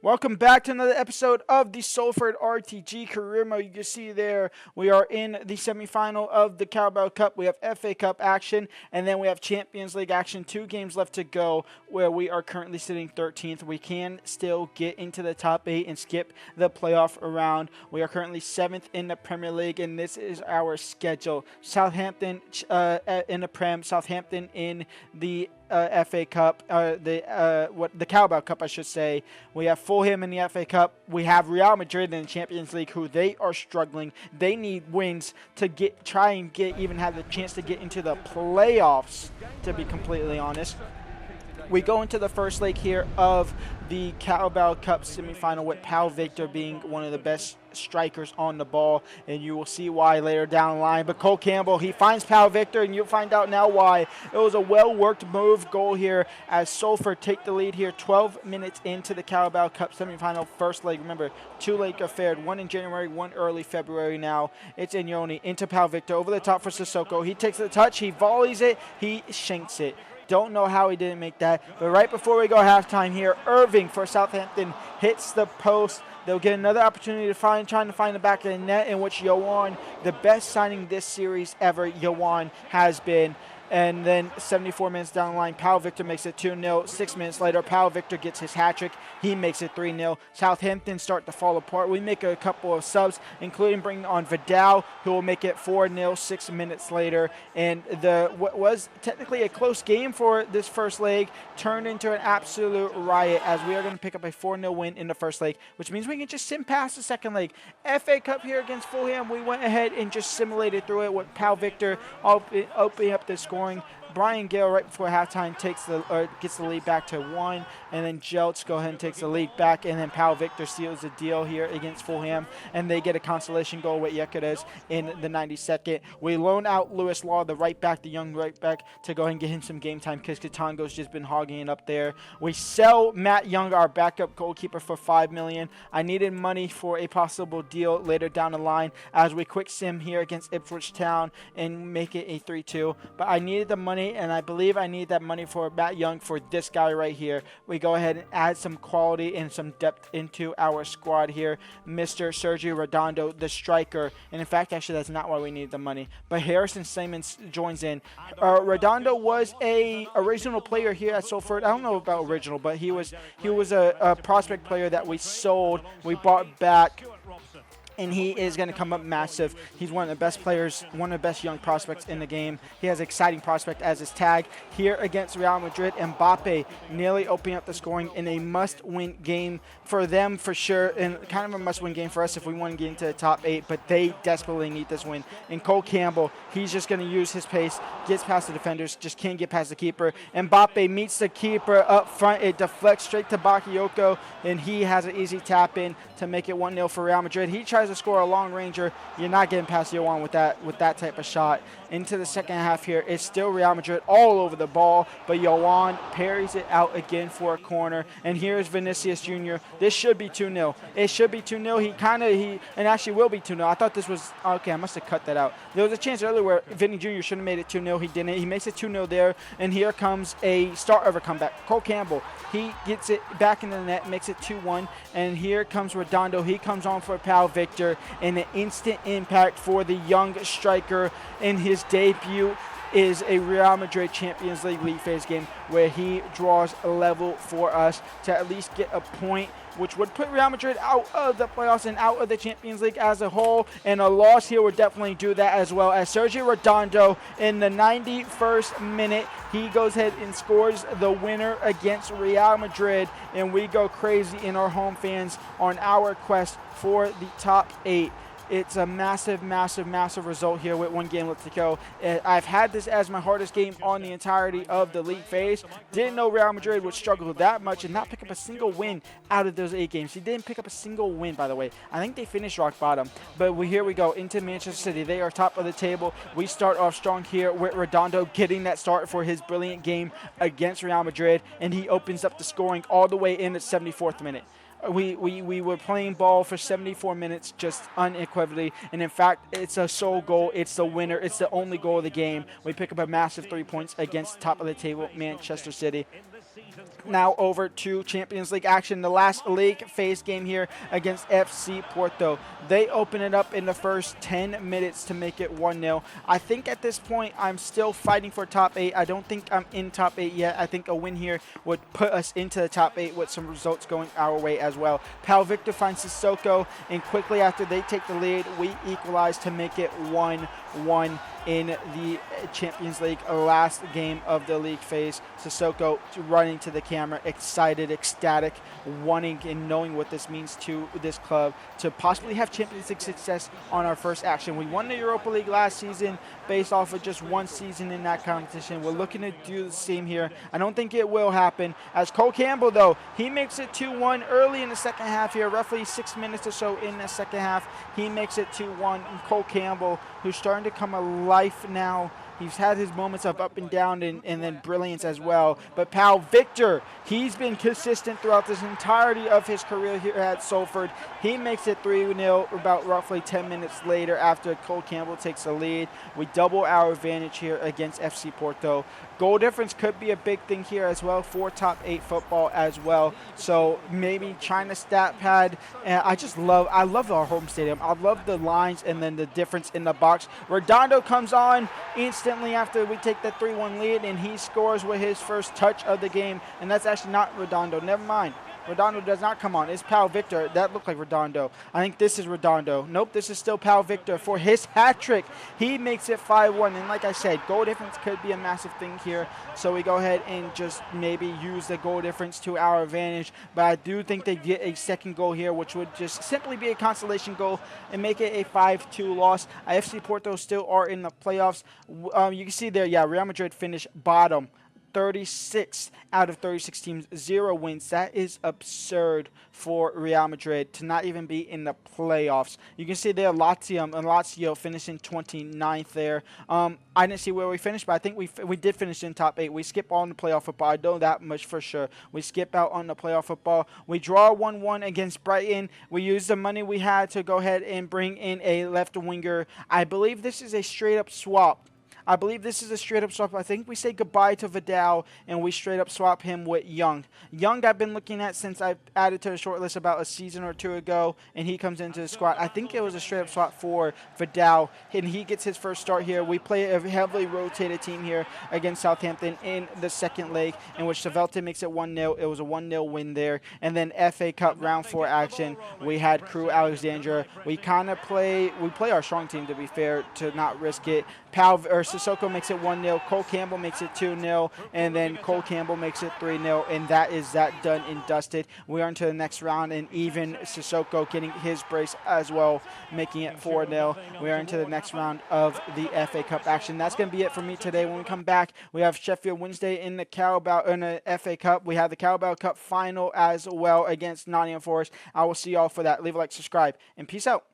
Welcome back to another episode of the Salford RTG Career Mode. You can see there we are in the semifinal of the Carabao Cup. We have FA Cup action, and then we have Champions League action. 2 games left to go where we are currently sitting 13th. We can still get into the top 8 and skip the playoff round. We are currently 7th in the Premier League, and this is our schedule. Southampton in the Prem, Southampton in the FA Cup, the Carabao Cup, I should say. We have Fulham in the FA Cup. We have Real Madrid in the Champions League, who they are struggling. They need wins to even have the chance to get into the playoffs, to be completely honest. We go into the first leg here of the Carabao Cup semifinal with Pau Victor being one of the best strikers on the ball, and you will see why later down the line. But Cole Campbell, he finds Pau Victor, and you'll find out now why. It was a well-worked move goal here as Salford take the lead here 12 minutes into the Carabao Cup semifinal first leg. Remember, 2-leg affair, one in January, one early February now. It's Inyoni into Pau Victor, over the top for Sissoko. He takes the touch, he volleys it, he shanks it. Don't know how he didn't make that. But right before we go halftime here, Irving for Southampton hits the post. They'll get another opportunity to trying to find the back of the net, in which Yohan, the best signing this series ever, Yohan has been. And then 74 minutes down the line, Pau Victor makes it 2-0. 6 minutes later, Pau Victor gets his hat-trick. He makes it 3-0. Southampton start to fall apart. We make a couple of subs, including bringing on Vidal, who will make it 4-0 6 minutes later. And what was technically a close game for this first leg turned into an absolute riot, as we are going to pick up a 4-0 win in the first leg, which means we can just sim past the second leg. FA Cup here against Fulham, we went ahead and just simulated through it with Pau Victor opening up the scoring. Brian Gale right before halftime gets the lead back to 1, and then Jeltz go ahead and takes the lead back, and then Pau Victor seals the deal here against Fulham, and they get a consolation goal with Yekeres in the 92nd. We loan out Lewis Law, the young right back, to go ahead and get him some game time because Katango's just been hogging it up there. We sell Matt Young, our backup goalkeeper, for $5 million. I needed money for a possible deal later down the line as we quick sim here against Ipswich Town and make it a 3-2, but I needed the money, and I believe I need that money for Matt Young for this guy right here. We go ahead and add some quality and some depth into our squad here. Mr. Sergio Redondo, the striker. And in fact, actually, that's not why we need the money. But Harrison Simons joins in. Redondo was a original player here at Salford. I don't know about original, but he was a prospect player that we sold. We bought back, and he is going to come up massive. He's one of the best players, one of the best young prospects in the game. He has an exciting prospect as his tag. Here against Real Madrid, Mbappe nearly opening up the scoring in a must-win game for them for sure, and kind of a must-win game for us if we want to get into the top 8, but they desperately need this win. And Cole Campbell, he's just going to use his pace, gets past the defenders, just can't get past the keeper. Mbappe meets the keeper up front. It deflects straight to Bakayoko, and he has an easy tap-in to make it 1-0 for Real Madrid. He tries to score a long ranger. You're not getting past Yohan with that type of shot. Into the second half here, it's still Real Madrid all over the ball, but Yohan parries it out again for a corner. And here's Vinicius Jr. This should be 2-0. It should be 2-0. And actually will be 2-0. I thought this was, okay, I must have cut that out. There was a chance earlier where Vinny Jr. should have made it 2-0. He didn't. He makes it 2-0 there. And here comes a start of a comeback. Cole Campbell, he gets it back into the net, makes it 2-1. And here comes Redondo. He comes on for Pau Victor, and an instant impact for the young striker in his debut is a Real Madrid Champions League phase game where he draws a level for us to at least get a point, which would put Real Madrid out of the playoffs and out of the Champions League as a whole. And a loss here would definitely do that as well, as Sergio Redondo in the 91st minute, he goes ahead and scores the winner against Real Madrid, and we go crazy in our home fans on our quest for the top 8. It's a massive, massive, massive result here with 1 game left to go. I've had this as my hardest game on the entirety of the league phase. Didn't know Real Madrid would struggle that much and not pick up a single win out of those 8 games. He didn't pick up a single win, by the way. I think they finished rock bottom. But here we go into Manchester City. They are top of the table. We start off strong here with Redondo getting that start for his brilliant game against Real Madrid, and he opens up the scoring all the way in the 74th minute. We were playing ball for 74 minutes just unequivocally, and in fact, it's a sole goal. It's the winner. It's the only goal of the game. We pick up a massive 3 points against top of the table Manchester City. Now over to Champions League action. The last league phase game here against FC Porto. They open it up in the first 10 minutes to make it 1-0. I think at this point I'm still fighting for top 8. I don't think I'm in top 8 yet. I think a win here would put us into the top 8 with some results going our way as well. Pal Victor finds Sissoko, and quickly after they take the lead, we equalize to make it 1-1 in the Champions League last game of the league phase. Sissoko running to the camera, excited, ecstatic, wanting and knowing what this means to this club to possibly have Champions League success on our first action. We won the Europa League last season based off of just one season in that competition. We're looking to do the same here. I don't think it will happen. As Cole Campbell, though, he makes it 2-1 early in the second half here, roughly 6 minutes or so in the second half. He makes it 2-1. And Cole Campbell, who's starting to come alive now. He's had his moments of up and down and then brilliance as well. But Pal Victor, he's been consistent throughout this entirety of his career here at Salford. He makes it 3-0 about roughly 10 minutes later after Cole Campbell takes the lead. We double our advantage here against FC Porto. Goal difference could be a big thing here as well for top 8 football as well. So maybe China stat pad. I love our home stadium. I love the lines and then the difference in the box. Redondo comes on instantly after we take the 3-1 lead, and he scores with his first touch of the game. And that's actually not Redondo. Never mind. Redondo does not come on. It's Pal Victor. That looked like Redondo. I think this is Redondo. Nope, this is still Pal Victor for his hat trick. He makes it 5-1. And like I said, goal difference could be a massive thing here. So we go ahead and just maybe use the goal difference to our advantage. But I do think they get a second goal here, which would just simply be a consolation goal and make it a 5-2 loss. FC Porto still are in the playoffs. You can see there, yeah, Real Madrid finished bottom. 36 out of 36 teams, 0 wins. That is absurd for Real Madrid to not even be in the playoffs. You can see there Lazio finishing 29th there. I didn't see where we finished, but I think we did finish in top 8. We skip on the playoff football. I know that much for sure. We skip out on the playoff football. We draw 1-1 against Brighton. We use the money we had to go ahead and bring in a left winger. I believe this is a straight up swap. I think we say goodbye to Vidal, and we straight up swap him with Young. Young I've been looking at since I added to the short list about a season or two ago, and he comes into the squad. I think it was a straight up swap for Vidal, and he gets his first start here. We play a heavily rotated team here against Southampton in the second leg, in which Southampton makes it 1-0. It was a 1-0 win there. And then FA Cup round 4 action, we had Crew Alexandria. We play our strong team, to be fair, to not risk it. Sissoko makes it 1-0. Cole Campbell makes it 2-0. And then Cole Campbell makes it 3-0. And that is that done and dusted. We are into the next round, and even Sissoko getting his brace as well, making it 4-0. We are into the next round of the FA Cup action. That's going to be it for me today. When we come back, we have Sheffield Wednesday in the FA Cup. We have the Carabao Cup final as well against Nottingham Forest. I will see y'all for that. Leave a like, subscribe, and peace out.